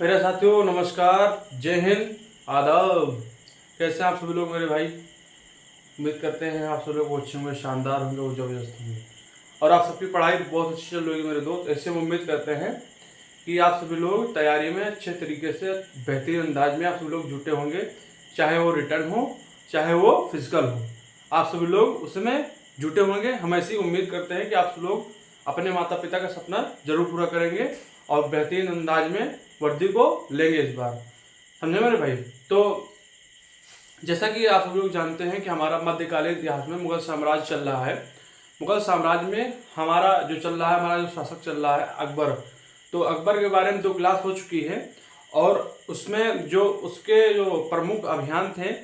मेरे साथियों नमस्कार, जय हिंद, आदाब। कैसे हैं आप सभी लोग मेरे भाई। उम्मीद करते हैं आप सभी लोग अच्छे होंगे, शानदार होंगे और जबरदस्त होंगे और आप सबकी पढ़ाई बहुत अच्छी चल रही है मेरे दोस्त। ऐसे हम उम्मीद करते हैं कि आप सभी लोग तैयारी में अच्छे तरीके से बेहतरीन अंदाज में आप सभी लोग जुटे होंगे, चाहे वो रिटर्न हो चाहे वो फिजिकल हो, आप सभी लोग उसमें जुटे होंगे। हम ऐसी उम्मीद करते हैं कि आप सब लोग अपने माता पिता का सपना जरूर पूरा करेंगे और बेहतरीन अंदाज में वर्दी को लेंगे इस बार, समझे मेरे भाई। तो जैसा कि आप सब लोग जानते हैं कि हमारा मध्यकालीन इतिहास में मुगल साम्राज्य चल रहा है। मुगल साम्राज्य में हमारा जो चल रहा है, हमारा जो शासक चल रहा है अकबर। तो अकबर के बारे में 2 क्लास हो चुकी है और उसमें जो उसके जो प्रमुख अभियान थे,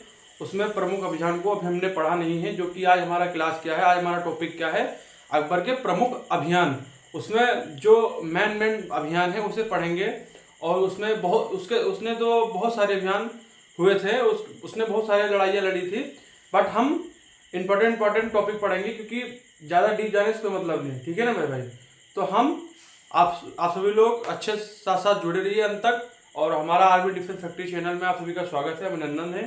उसमें प्रमुख अभियान को अभी हमने पढ़ा नहीं है। जो कि आज हमारा क्लास क्या है, आज हमारा टॉपिक क्या है, अकबर के प्रमुख अभियान। उसमें जो मेन अभियान है उसे पढ़ेंगे और उसमें बहुत उसने तो बहुत सारे अभियान हुए थे, उसने बहुत सारी लड़ाइयाँ लड़ी थी। बट हम इम्पोर्टेंट टॉपिक पढ़ेंगे क्योंकि ज़्यादा डीप जाने से कोई मतलब नहीं, ठीक है ना मेरे भाई। तो हम आप सभी लोग अच्छे साथ साथ जुड़े रहिए अंत तक। और हमारा आर्मी डिफेंस फैक्ट्री चैनल में आप सभी का स्वागत है, अभिनंदन है।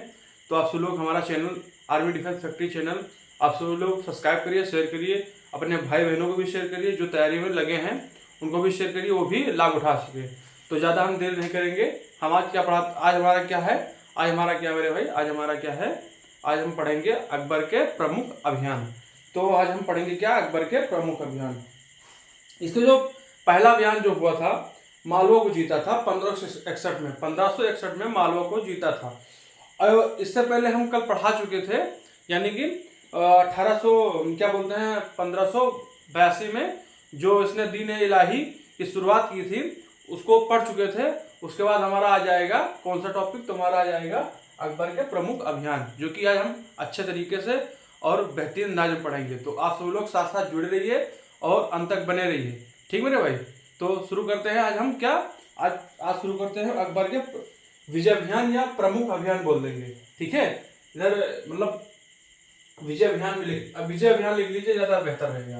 तो आप सभी लोग हमारा channel army defence factory channel आप सभी लोग सब्सक्राइब करिए, शेयर करिए, अपने भाई बहनों को भी शेयर करिए, जो तैयारी में लगे हैं उनको भी शेयर करिए, वो भी लाभ उठा सके। तो ज़्यादा हम देर नहीं करेंगे। हम आज क्या पढ़ा, आज हमारा क्या है, आज हमारा क्या मेरे भाई, आज हमारा क्या है, आज हम पढ़ेंगे अकबर के प्रमुख अभियान। तो आज हम पढ़ेंगे क्या, अकबर के प्रमुख अभियान। इसका जो पहला अभियान जो हुआ था, मालवा को जीता था 1561 में मालवा को जीता था। और इससे पहले हम कल पढ़ा चुके थे, यानी कि 1800 क्या बोलते हैं 1582 में जो इसने दीन इलाही की शुरुआत की थी उसको पढ़ चुके थे। उसके बाद हमारा आ जाएगा कौन सा टॉपिक, तो हमारा आ जाएगा अकबर के प्रमुख अभियान, जो कि आज हम अच्छे तरीके से और बेहतरीन अंदाज में पढ़ेंगे। तो आप सब लोग साथ साथ जुड़े रहिए और अंत तक बने रहिए, ठीक मेरे भाई। तो शुरू करते हैं आज हम क्या, आज शुरू करते हैं अकबर के विजय अभियान या प्रमुख अभियान बोल देंगे, ठीक है। इधर मतलब विजय अभियान में अब विजय अभियान लिख लीजिए, ज्यादा बेहतर रहेगा।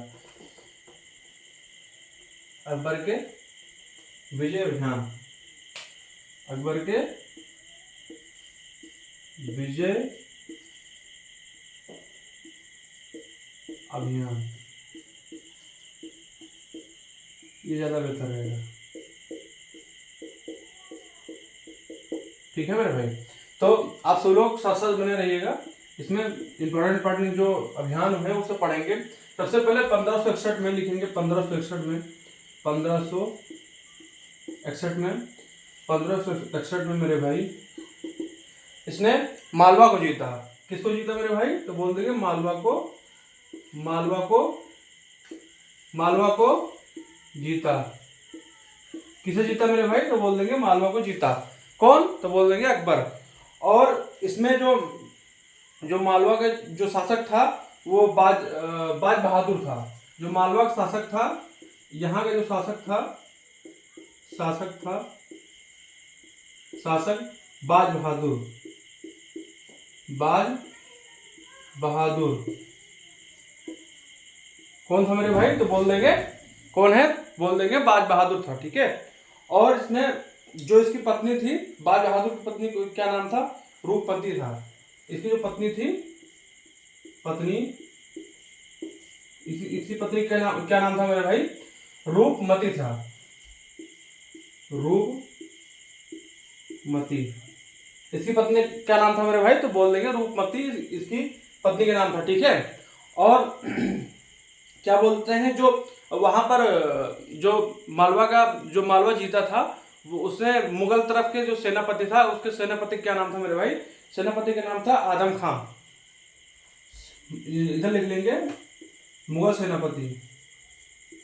अकबर के विजय अभियान, अकबर के विजय अभियान, ये ज्यादा बेहतर रहेगा, ठीक है मेरे भाई। तो आप सब लोग साथ साथ बने रहिएगा। इसमें इंपॉर्टेंट जो अभियान है उसे पढ़ेंगे। सबसे पहले 1561 में लिखेंगे, 1561 में 1561 में मेरे भाई इसने मालवा को जीता। किसको जीता मेरे भाई, तो बोल देंगे मालवा को जीता। किसे जीता मेरे भाई, तो बोल देंगे मालवा को जीता। कौन, तो बोल देंगे अकबर। और इसमें जो मालवा का जो शासक था वो बाज बहादुर था। जो मालवा का शासक था, यहाँ का जो शासक था बाज बहादुर कौन था मेरे भाई, तो बोल देंगे कौन है, बोल देंगे बाज बहादुर था, ठीक है। और इसमें जो इसकी पत्नी थी, बाज बहादुर की पत्नी को क्या नाम था, रूपमती था। इसकी जो पत्नी थी, इसकी पत्नी क्या नाम था मेरे भाई, रूपमती था, रूपमती। इसकी पत्नी क्या नाम था मेरे भाई, तो बोल देंगे रूपमती इसकी पत्नी का नाम था, ठीक है। और क्या बोलते हैं, जो वहां पर जो मालवा जीता था, वो उसने मुगल तरफ के जो सेनापति था, उसके सेनापति क्या नाम था मेरे भाई, सेनापति का नाम था आदम खां। इधर लिख लेंगे मुगल सेनापति,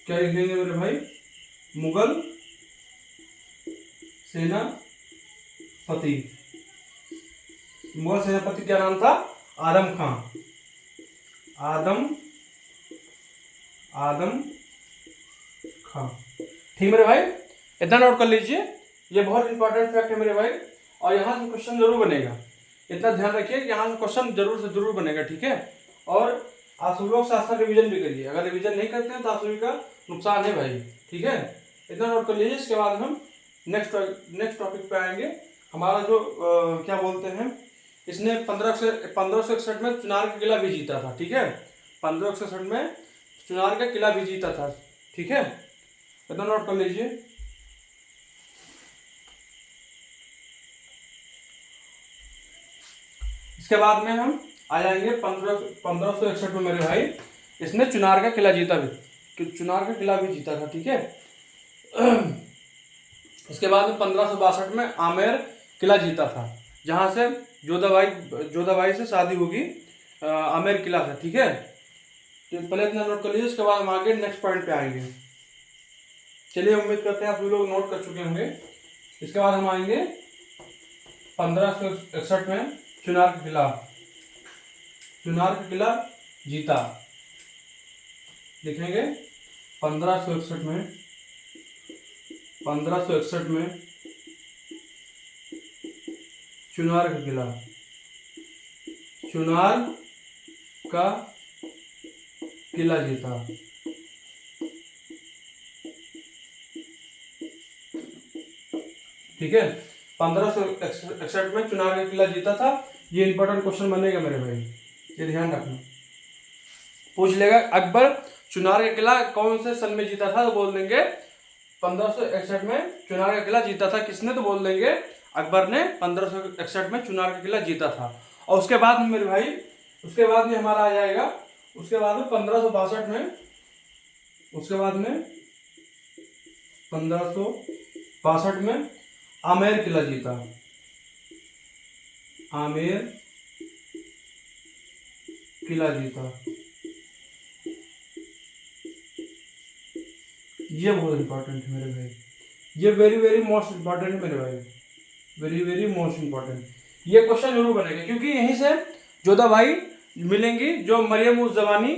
क्या लिख लेंगे मेरे भाई, मुगल सेनापति। मुगल सेनापति क्या नाम था, आदम खां। आदम खां, ठीक मेरे भाई, इतना नोट कर लीजिए। ये बहुत इंपॉर्टेंट फैक्ट है मेरे भाई, और यहाँ से क्वेश्चन जरूर बनेगा। इतना ध्यान रखिए, यहाँ से क्वेश्चन जरूर से जरूर बनेगा, ठीक है। और आप सब लोग साथ साथ रिविजन भी करिए। अगर रिविजन नहीं करते हैं तो आप सभी का नुकसान है भाई, ठीक है। इतना नोट कर लीजिए। इसके बाद हम नेक्स्ट टॉपिक पे आएंगे। हमारा जो क्या बोलते हैं, इसने 1561 में चुनार का किला भी जीता था, ठीक है। 1561 में चुनार का किला भी जीता था, ठीक है। इतना नोट कर लीजिए। इसके बाद में हम आ जाएंगे 1561 में मेरे भाई इसने चुनार का किला जीता भी जीता था, ठीक है। इसके बाद में 1562 में आमेर किला जीता था, जहां से जोधाबाई से शादी होगी आमेर किला से, ठीक है। तो पहले इतना नोट कर लीजिए, उसके बाद हम आगे नेक्स्ट पॉइंट पे आएंगे। चलिए, उम्मीद करते हैं आप लोग नोट कर चुके होंगे। इसके बाद हम आएंगे 1561 में चुनार का किला जीता, लिखेंगे 1561 में चुनार का किला जीता। ठीक है, 1561 में चुनार का किला जीता था। ये इंपॉर्टेंट क्वेश्चन बनेगा मेरे भाई, ये ध्यान रखना। पूछ लेगा अकबर चुनार का किला कौन से सन में जीता था, तो बोल देंगे 1561 में चुनार का किला जीता था। किसने, तो बोल देंगे अकबर ने 1561 में चुनार का किला जीता था। और उसके बाद में मेरे भाई, उसके बाद में हमारा आ जाएगा, उसके बाद में 1562 में, उसके बाद में 1562 में आमेर किला जीता। आमेर किला जीता, ये बहुत इंपॉर्टेंट है मेरे भाई, ये वेरी मोस्ट इंपॉर्टेंट है मेरे भाई, वेरी मोस्ट इंपॉर्टेंट। ये क्वेश्चन जरूर बनेगा, क्योंकि यहीं से जोधाबाई मिलेंगी, जो मरियम उज जमानी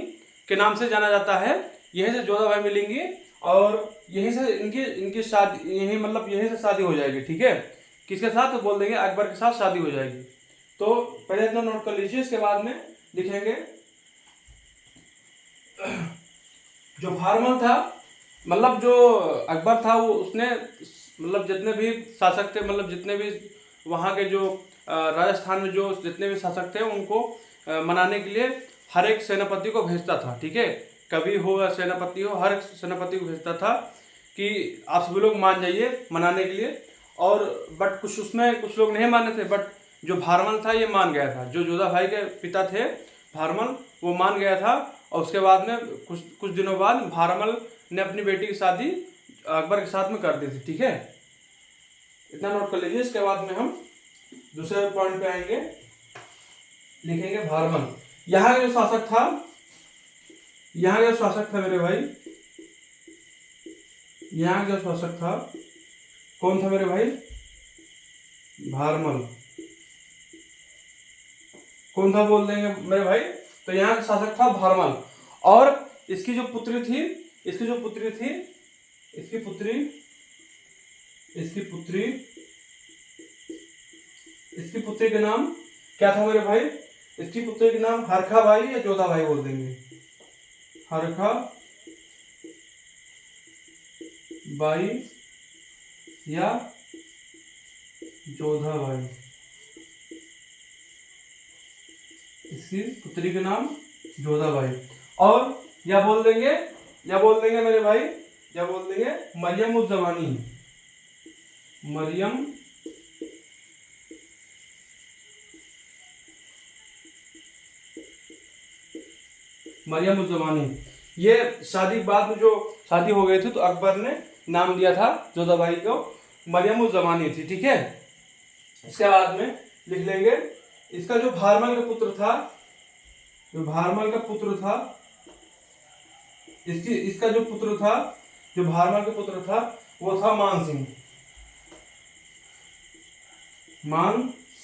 के नाम से जाना जाता है। यहीं से जोधाबाई मिलेंगी और यहीं से इनकी शादी, यहीं से शादी हो जाएगी, ठीक है। किसके साथ, तो बोल देंगे अकबर के साथ शादी हो जाएगी। तो पहले इतना नोट कर लीजिए। इसके बाद में लिखेंगे जो भारमल था, मतलब जो अकबर था, वो उसने जितने भी शासक थे, जितने भी वहाँ के जो राजस्थान में जो जितने भी शासक थे, उनको मनाने के लिए हर एक सेनापति को भेजता था, ठीक है। कभी हो या सेनापति हो, हर एक सेनापति को भेजता था कि आप सभी लोग मान जाइए मनाने के लिए। और बट कुछ लोग नहीं माने थे, बट जो भारमल था ये मान गया था। जो जोधाबाई के पिता थे भारमल, वो मान गया था। और उसके बाद में कुछ दिनों बाद भारमल ने अपनी बेटी की शादी अकबर के साथ में कर दी थी, ठीक है। इतना नोट कर लीजिए। इसके बाद में हम दूसरे पॉइंट पे आएंगे, लिखेंगे भारमल। यहाँ का जो शासक था मेरे भाई, यहाँ का जो शासक था, कौन था मेरे भाई, भारमल। कौन था, बोल देंगे मेरे भाई, तो यहाँ का शासक था भारमल। और इसकी पुत्री के नाम क्या था मेरे भाई, इसकी पुत्री के नाम हरखा बाई या जोधा बाई बोल देंगे, हरखा बाई या जोधा बाई। इसकी पुत्री के नाम जोधा बाई। और या बोल देंगे मेरे भाई, या बोल देंगे मरियम उज जमानी, मरियम उज जमानी। ये शादी बाद में जो शादी हो गई थी, तो अकबर ने नाम दिया था जोधाबाई को, मरियम उज जमानी थी, ठीक है। इसके बाद में लिख लेंगे इसका जो भारमल का पुत्र था, इसका जो भारमल का पुत्र था, वो था मान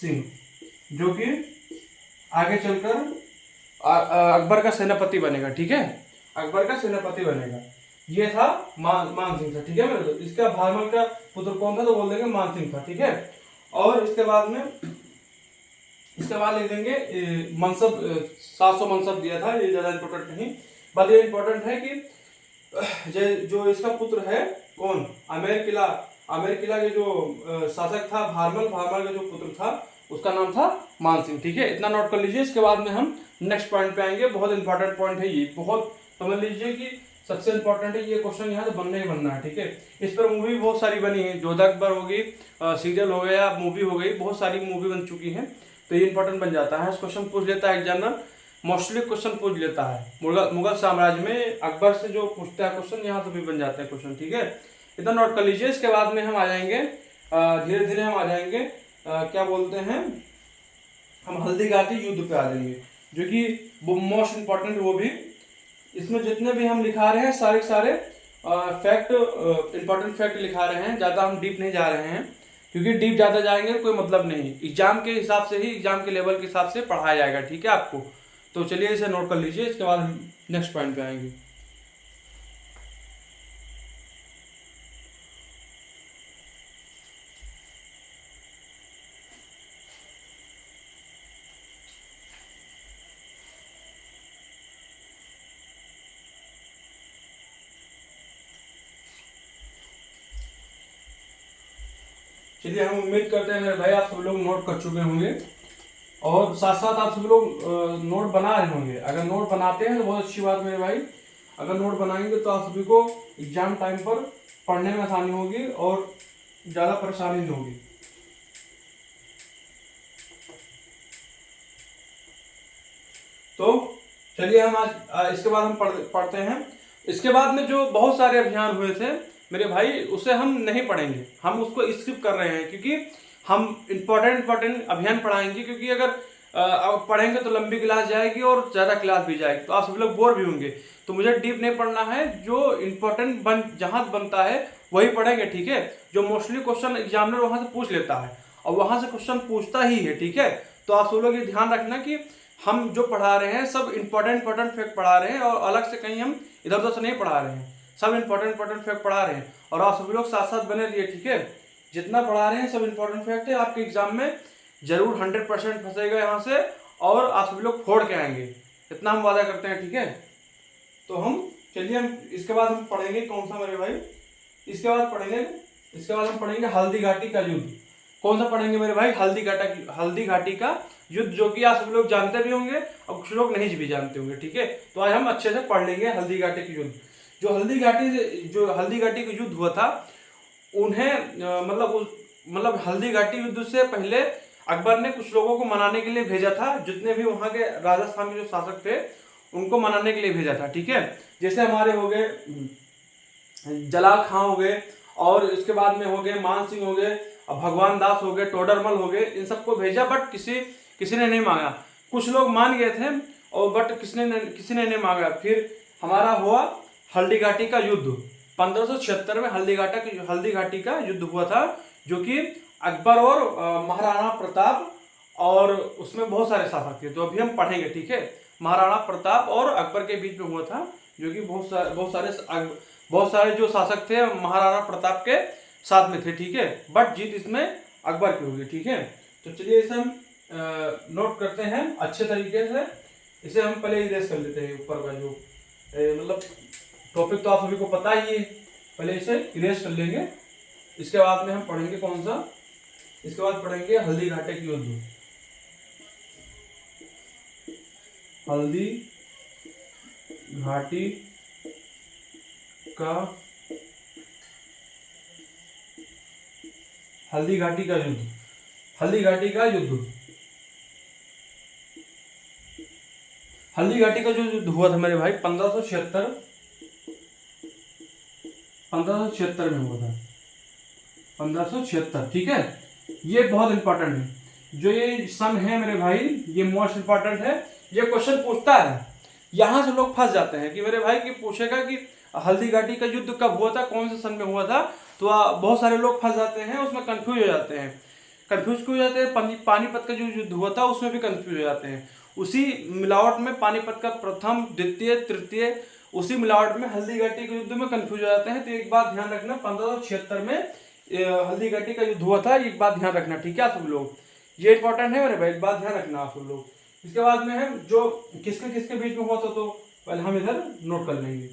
सिंह, जो कि आगे चलकर अकबर का सेनापति बनेगा, ठीक है। अकबर का सेनापति बनेगा। ये था मान सिंह था, ठीक है मेरे दोस्त। इसका भारमल का पुत्र कौन था, तो बोल देंगे मान सिंह था, ठीक है। और इसके बाद लिख देंगे मनसब, 700 मनसब दिया था। ये ज्यादा इंपॉर्टेंट नहीं, बट ये इंपॉर्टेंट है कि जो इसका पुत्र है कौन, आमेर किला के जो शासक था भारमल, भारमल का जो पुत्र था उसका नाम था मानसिंह। ठीक है, इतना नोट कर लीजिए। इसके बाद में हम नेक्स्ट पॉइंट पे आएंगे। बहुत इंपॉर्टेंट पॉइंट है ये, बहुत समझ लीजिए कि सबसे इंपॉर्टेंट है ये क्वेश्चन, यहाँ से बनना ही बनना है। ठीक है, इस पर मूवी बहुत सारी बनी है, जोधा अकबर हो गई, सीरियल हो गया, मूवी हो गई, बहुत सारी मूवी बन चुकी है। तो ये इंपॉर्टेंट बन जाता है, क्वेश्चन पूछ लेता है एग्जामिनर, मोस्टली क्वेश्चन पूछ लेता है। मुगल साम्राज्य में अकबर से जो पूछता है क्वेश्चन, यहाँ से भी बन जाता है क्वेश्चन। ठीक है, इतना नोट कर लीजिए। इसके बाद में हम आ जाएंगे, धीरे धीरे हम आ जाएंगे, क्या बोलते हैं, हम हल्दीघाटी युद्ध पे आ जाएंगे, जो कि मोस्ट इंपॉर्टेंट। वो भी इसमें जितने भी हम लिखा रहे हैं सारे सारे फैक्ट, इंपॉर्टेंट फैक्ट लिखा रहे हैं, ज़्यादा हम डीप नहीं जा रहे हैं, क्योंकि डीप ज़्यादा जाएंगे कोई मतलब नहीं। एग्जाम के हिसाब से ही, एग्जाम के लेवल के हिसाब से पढ़ाया जाएगा। ठीक है आपको, तो चलिए इसे नोट कर लीजिए। इसके बाद हम नेक्स्ट पॉइंट पे आएंगे। चलिए, हम उम्मीद करते हैं मेरे भाई आप सब लोग नोट कर चुके होंगे, और साथ साथ आप सब लोग नोट बना रहे होंगे। अगर नोट बनाते हैं तो बहुत अच्छी बात मेरे भाई, अगर नोट बनाएंगे तो आप सभी को एग्जाम टाइम पर पढ़ने में आसानी होगी और ज़्यादा परेशानी नहीं होगी। तो चलिए हम आज इसके बाद हम पढ़ते हैं। इसके बाद में जो बहुत सारे अभियान हुए थे मेरे भाई, उसे हम नहीं पढ़ेंगे, हम उसको स्किप कर रहे हैं, क्योंकि हम इंपॉर्टेंट अभियान पढ़ाएंगे। क्योंकि अगर पढ़ेंगे तो लंबी क्लास जाएगी और ज़्यादा क्लास भी जाएगी, तो आप सब लोग बोर भी होंगे। तो मुझे डीप नहीं पढ़ना है, जो इंपॉर्टेंट जहाँ बनता है वही पढ़ेंगे। ठीक है, जो मोस्टली क्वेश्चन एग्जामिनर वहाँ से पूछ लेता है और वहाँ से क्वेश्चन पूछता ही है। ठीक है, तो आप सब लोग ये ध्यान रखना कि हम जो पढ़ा रहे हैं सब इंपॉर्टेंट फैक्ट पढ़ा रहे हैं, और अलग से कहीं हम इधर उधर से नहीं पढ़ा रहे हैं, सब इंपॉर्टेंट फैक्ट पढ़ा रहे हैं। और आप सभी लोग साथ साथ बने रहिए। ठीक है, जितना पढ़ा रहे हैं सब इंपॉर्टेंट फैक्ट है, आपके एग्जाम में जरूर 100% फंसेगा यहाँ से, और आप सभी लोग फोड़ के आएंगे, इतना हम वादा करते हैं। ठीक है, तो हम चलिए, हम इसके बाद हम पढ़ेंगे कौन सा मेरे भाई, इसके बाद हम पढ़ेंगे हल्दी घाटी का युद्ध। कौन सा पढ़ेंगे मेरे भाई? हल्दी घाटी का युद्ध, जो कि आप सब लोग जानते भी होंगे और कुछ लोग नहीं भी जानते होंगे। ठीक है, तो आज हम अच्छे से पढ़ लेंगे हल्दी घाटी की युद्ध। जो हल्दी घाटी का युद्ध हुआ था, उन्हें मतलब हल्दी घाटी युद्ध से पहले अकबर ने कुछ लोगों को मनाने के लिए भेजा था, जितने भी वहां के राजस्थान के जो शासक थे उनको मनाने के लिए भेजा था। ठीक है, जैसे हमारे हो गए जलाल खां हो गए, और इसके बाद में हो गए मान सिंह हो गए, भगवान दास हो गए, टोडरमल हो गए, इन सबको भेजा, बट किसी ने नहीं मांगा। कुछ लोग मान गए थे और बट किसी ने नहीं मांगा। फिर हमारा हुआ हल्दी घाटी का युद्ध 1576 में। हल्दी घाटी का युद्ध हुआ था, जो कि अकबर और महाराणा प्रताप, और उसमें बहुत सारे शासक थे, तो अभी हम पढ़ेंगे। ठीक है, महाराणा प्रताप और अकबर के बीच में हुआ था, जो कि बहुत सारे जो शासक थे महाराणा प्रताप के साथ में थे। ठीक है, बट जीत इसमें अकबर की होगी। ठीक है, तो चलिए इसे हम नोट करते हैं अच्छे तरीके से। इसे हम पहले इरेज कर लेते हैं, ऊपर का जो मतलब टॉपिक तो आप सभी को पता ही है, पहले इसे इरेज कर लेंगे। इसके बाद में हम पढ़ेंगे कौन सा, इसके बाद पढ़ेंगे हल्दी घाटी की युद्ध। हल्दी घाटी का युद्ध। हल्दी घाटी का जो युद्ध हुआ था मेरे भाई 1576 में हुआ था, 1576। ठीक है, ये बहुत इंपॉर्टेंट है। जो ये सन है मेरे भाई, ये मोस्ट इंपॉर्टेंट है। ये क्वेश्चन पूछता है, यहाँ से लोग फंस जाते हैं कि मेरे भाई की पूछेगा कि हल्दी घाटी का युद्ध कब हुआ था, कौन से सन में हुआ था, तो बहुत सारे लोग फंस जाते हैं, उसमें कंफ्यूज हो जाते हैं। कंफ्यूज क्यों हो जाते हैं? पानीपत का जो युद्ध हुआ था उसमें भी कंफ्यूज हो जाते हैं। उसी मिलावट में पानीपत का प्रथम, द्वितीय, तृतीय, उसी मिलावट में हल्दी घाटी के युद्ध में कंफ्यूज हो जाते हैं। तो एक बात ध्यान रखना, 1576 में हल्दी घाटी का युद्ध हुआ था, एक बात ध्यान रखना। ठीक है, आप सब लोग, ये इंपॉर्टेंट है मेरे भाई, एक बात ध्यान रखना आप सब लोग। इसके बाद में है जो किसके बीच में हुआ था, तो पहले हम इधर नोट कर लेंगे।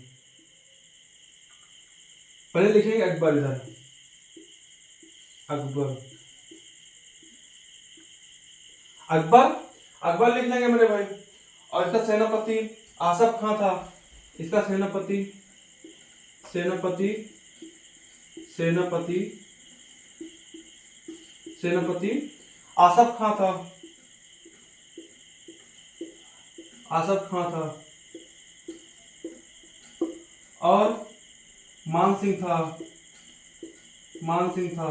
पहले लिखेंगे अकबर इधर, अकबर। अकबर अकबर लिख लेंगे मेरे भाई। और इसका सेनापति आसफ खां था। इसका सेनापति सेनापति सेनापति सेनापति आसफ खां था। आसफ खां था। और मान सिंह था। मान सिंह था।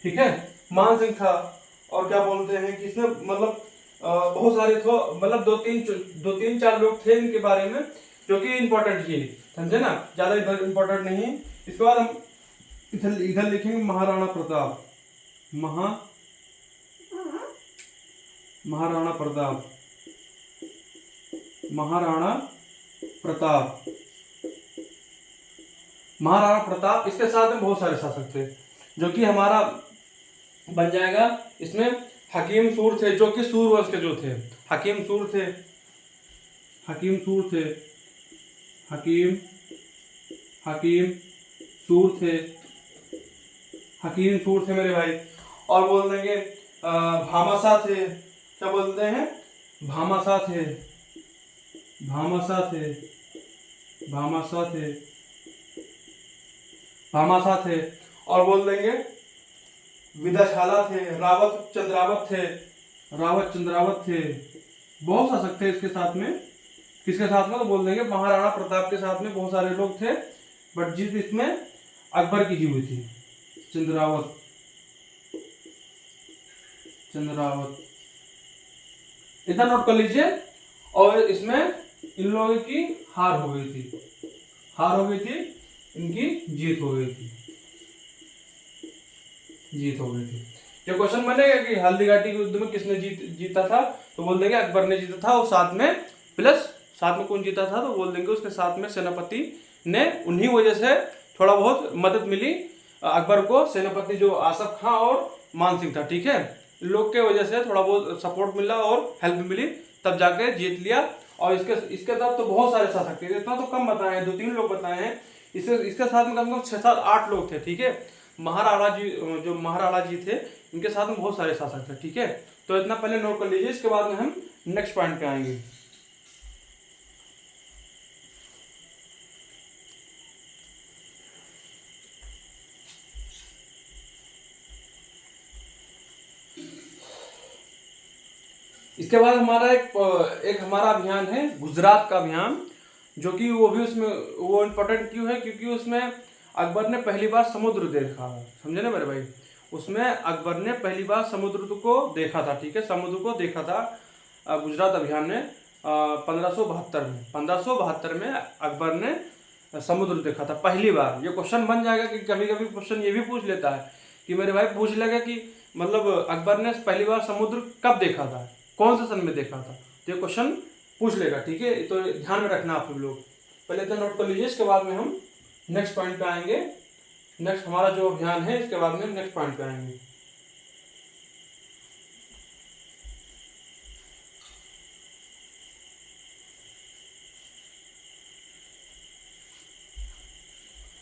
ठीक है, मान सिंह था। और क्या बोलते हैं कि इसमें मतलब बहुत सारे तो मतलब दो तीन चार लोग थे इनके बारे में जो कि इंपॉर्टेंट ही समझे ना, ज्यादा इधर इंपॉर्टेंट नहीं है। इसके बाद हम इधर इधर लिखेंगे महाराणा प्रताप। महाराणा प्रताप। महाराणा प्रताप। महाराणा प्रताप, इसके साथ में बहुत सारे शासक थे जो कि हमारा बन जाएगा। इसमें हकीम सूर थे जो कि सूर वंश के जो थे। हकीम सूर थे। हकीम सूर थे। हकीम हकीम सूर थे। हकीम सूर थे मेरे भाई। और बोल देंगे भामाशाह थे। क्या बोलते हैं? भामाशाह थे। भामाशाह थे। भामाशाह थे। भामाशाह थे। और बोल देंगे विदाशाला थे। रावत चंद्रावत थे। रावत चंद्रावत थे। बहुत शासक थे इसके साथ में। किसके साथ में? तो बोल देंगे महाराणा प्रताप के साथ में बहुत सारे लोग थे, बट जीत इसमें अकबर की ही हुई थी। चंद्रावत। चंद्रावत इतना नोट कर लीजिए। और इसमें इन लोगों की हार हो गई थी। हार हो गई थी, इनकी जीत हो गई थी। जीत हो गई थी। ये क्वेश्चन बनेगा कि हल्दीघाटी के युद्ध में किसने जीता था, तो बोल देंगे अकबर ने जीता था। और साथ में प्लस साथ में कौन जीता था, तो बोल देंगे उसके साथ में सेनापति ने, उन्हीं वजह से थोड़ा बहुत मदद मिली अकबर को। सेनापति जो आसफ खां और मान सिंह था, ठीक है, लोग के वजह से थोड़ा बहुत सपोर्ट मिला और हेल्प मिली, तब जाके जीत लिया। और इसके साथ तो बहुत सारे शासक थे, इतना तो कम बताए हैं, 2-3 लोग बताए हैं। इसके साथ में कम से कम 6-7-8 लोग थे, ठीक है। महाराणा जी, जो महाराणा जी थे, इनके साथ में बहुत सारे शासक थे, ठीक है। तो इतना पहले नोट कर लीजिए, इसके बाद में हम नेक्स्ट पॉइंट पे आएंगे। इसके बाद हमारा एक हमारा अभियान है गुजरात का अभियान, जो कि वो भी उसमें वो इम्पोर्टेंट क्यों है, क्योंकि उसमें अकबर ने पहली बार समुद्र देखा, समझे ना मेरे भाई। उसमें अकबर ने पहली बार समुद्र को देखा था, ठीक है, समुद्र को देखा था गुजरात अभियान में 1572 में। 1572 में अकबर ने समुद्र देखा था पहली बार। ये क्वेश्चन बन जाएगा कि कभी कभी क्वेश्चन ये भी पूछ लेता है कि मेरे भाई पूछ लेगा कि मतलब अकबर ने पहली बार समुद्र कब देखा था, कौन से सन में देखा था, तो ये क्वेश्चन पूछ लेगा, ठीक है। तो ध्यान में रखना आप लोग, पहले तो नोट कर लीजिए, इसके बाद में हम नेक्स्ट पॉइंट पे आएंगे। नेक्स्ट हमारा जो अभियान है, इसके बाद में नेक्स्ट पॉइंट पे आएंगे।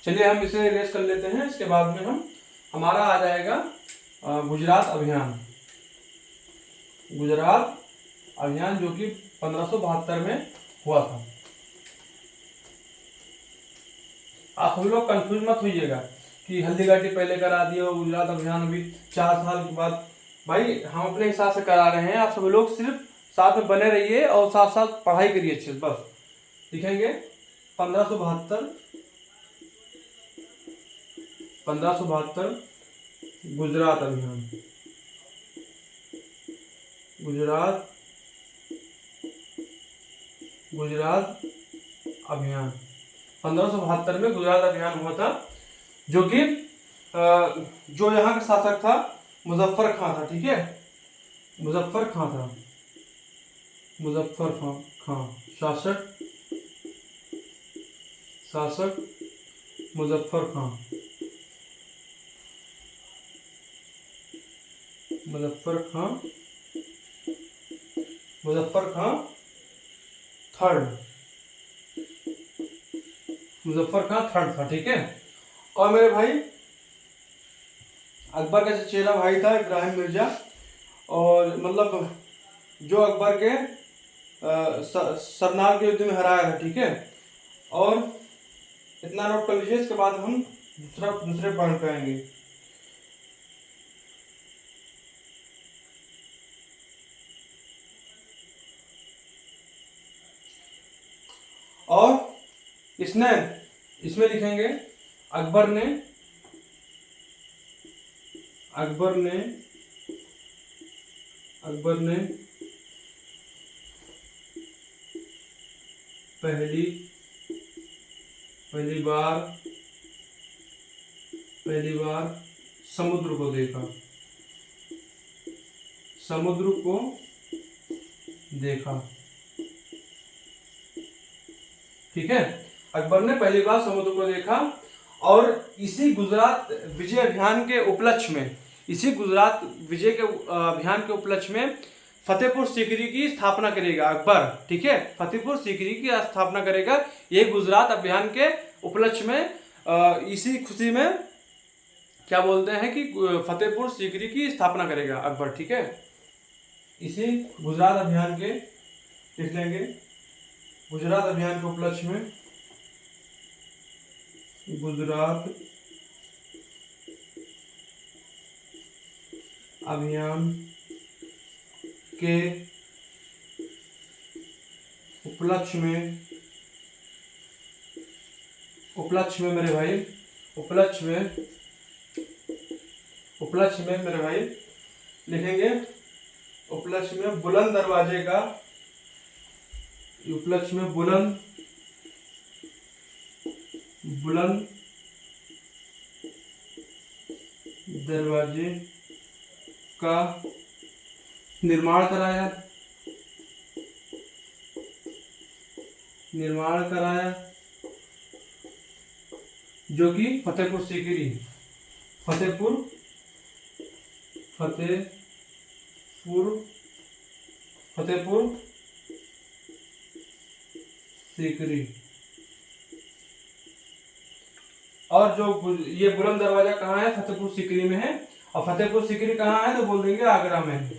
चलिए हम इसे रेस कर लेते हैं, इसके बाद में हम हमारा आ जाएगा गुजरात अभियान। गुजरात अभियान जो कि 1572 में हुआ था। आप हम लोग कंफ्यूज मत होइएगा कि हल्दीघाटी पहले करा दिया और गुजरात अभियान अभी 4 साल के बाद। भाई हम अपने हिसाब से करा रहे हैं, आप सब लोग सिर्फ साथ में बने रहिए और साथ साथ पढ़ाई करिए अच्छे से, बस। लिखेंगे 1572 गुजरात अभियान। गुजरात अभियान 1572 में गुजरात अभियान हुआ था, जो कि जो यहाँ का शासक था मुजफ्फर खां था, ठीक है। मुजफ्फर खां था। मुजफ्फर खां शासक मुजफ्फर खां। मुजफ्फर खां थर्ड। मुजफ्फर खां थर्ड था, ठीक है। और मेरे भाई अकबर का चचेरा भाई था इब्राहिम मिर्जा, और मतलब जो अकबर के सरनार के युद्ध में हराया था, ठीक है। और इतना नोट कर लीजिए, इसके बाद हम दूसरे पॉइंट पे आएंगे। और इसमें लिखेंगे अकबर ने पहली बार समुद्र को देखा, ठीक है। अकबर ने पहली बार समुद्र को देखा, और इसी गुजरात विजय अभियान के उपलक्ष्य में फतेहपुर सीकरी की स्थापना करेगा अकबर, ठीक है। फतेहपुर सीकरी की स्थापना करेगा, ये गुजरात अभियान के उपलक्ष्य में, इसी खुशी में क्या बोलते हैं कि फतेहपुर सीकरी की स्थापना करेगा अकबर, ठीक है। इसी गुजरात अभियान के लिख लेंगे, गुजरात अभियान के उपलक्ष्य में गुजरात अभियान के उपलक्ष्य में मेरे भाई, उपलक्ष्य में मेरे भाई लिखेंगे, उपलक्ष्य में बुलंद दरवाजे का, उपलक्ष्य में बुलंद दरवाजे का निर्माण कराया, जो कि फतेहपुर सीकरी। और जो ये बुलंद दरवाजा कहाँ है, फतेहपुर सीकरी में है। और फतेहपुर सीकरी कहाँ है, तो बोल देंगे आगरा में।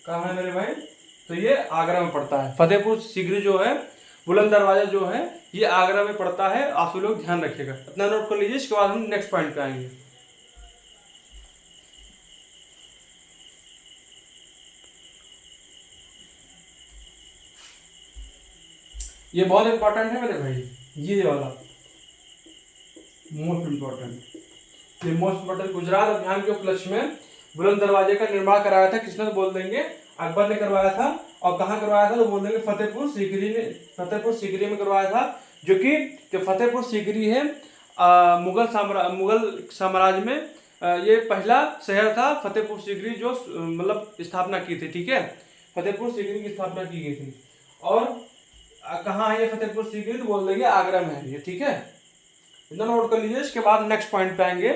कहाँ है मेरे भाई, तो ये आगरा में पड़ता है। फतेहपुर सीकरी जो है, बुलंद दरवाजा जो है, ये आगरा में पड़ता है। आप लोग ध्यान रखिएगा, इतना नोट कर लीजिए। इसके बाद हम नेक्स्ट पॉइंट पे आएंगे। ये बहुत इंपॉर्टेंट है मेरे भाई, ये वाला मोस्ट इंपॉर्टेंट। गुजरात अभियान के उपलक्ष्य में बुलंद दरवाजे का निर्माण कराया था किसने, तो बोल देंगे अकबर ने करवाया था। और कहाँ करवाया था, तो बोल देंगे फतेहपुर सीकरी में करवाया था। जो फतेहपुर सीकरी है मुगल साम्राज्य में ये पहला शहर था। फतेहपुर सीकरी जो मतलब स्थापना की थी, ठीक है। फतेहपुर सीकरी की स्थापना की गई थी। और कहाँ है ये फतेहपुर सीकरी, तो बोल देंगे आगरा में है ये, ठीक है। इतना नोट कर लीजिए। इसके बाद नेक्स्ट पॉइंट पे आएंगे।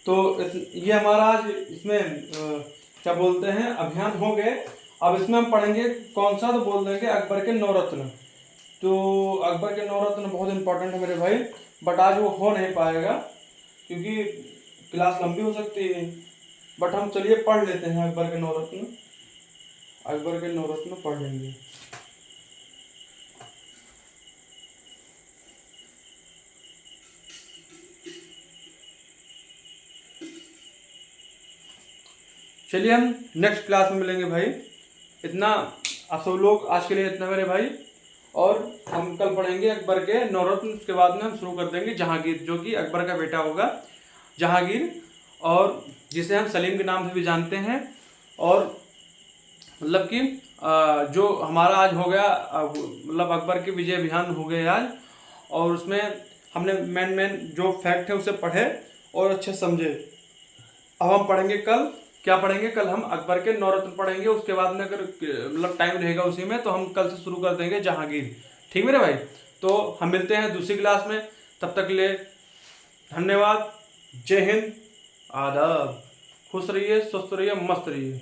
तो ये हमारा आज इसमें क्या बोलते हैं अभियान हो गए। अब इसमें हम पढ़ेंगे कौन सा, तो बोल देंगे अकबर के नवरत्न। तो अकबर के नवरत्न बहुत इंपॉर्टेंट है मेरे भाई, बट आज वो हो नहीं पाएगा क्योंकि क्लास लंबी हो सकती है। बट हम चलिए पढ़ लेते हैं अकबर के नवरत्न पढ़ लेंगे। चलिए हम नेक्स्ट क्लास में मिलेंगे भाई। इतना आप सब लोग आज के लिए इतना मेरे भाई। और हम कल पढ़ेंगे अकबर के नवरत्न। उसके बाद में हम शुरू कर देंगे जहांगीर, जो कि अकबर का बेटा होगा जहांगीर, और जिसे हम सलीम के नाम से भी जानते हैं। और मतलब कि जो हमारा आज हो गया, मतलब अकबर के विजय अभियान हो गए आज। और उसमें हमने मेन जो फैक्ट है उसे पढ़े और अच्छे समझे। अब हम पढ़ेंगे कल, क्या पढ़ेंगे कल हम अकबर के नवरत्न पढ़ेंगे। उसके बाद में अगर मतलब टाइम रहेगा उसी में, तो हम कल से शुरू कर देंगे जहांगीर। ठीक मेरे भाई, तो हम मिलते हैं दूसरी क्लास में। तब तक के लिए धन्यवाद। जय हिंद, आदाब। खुश रहिए, स्वस्थ रहिए, मस्त रहिए।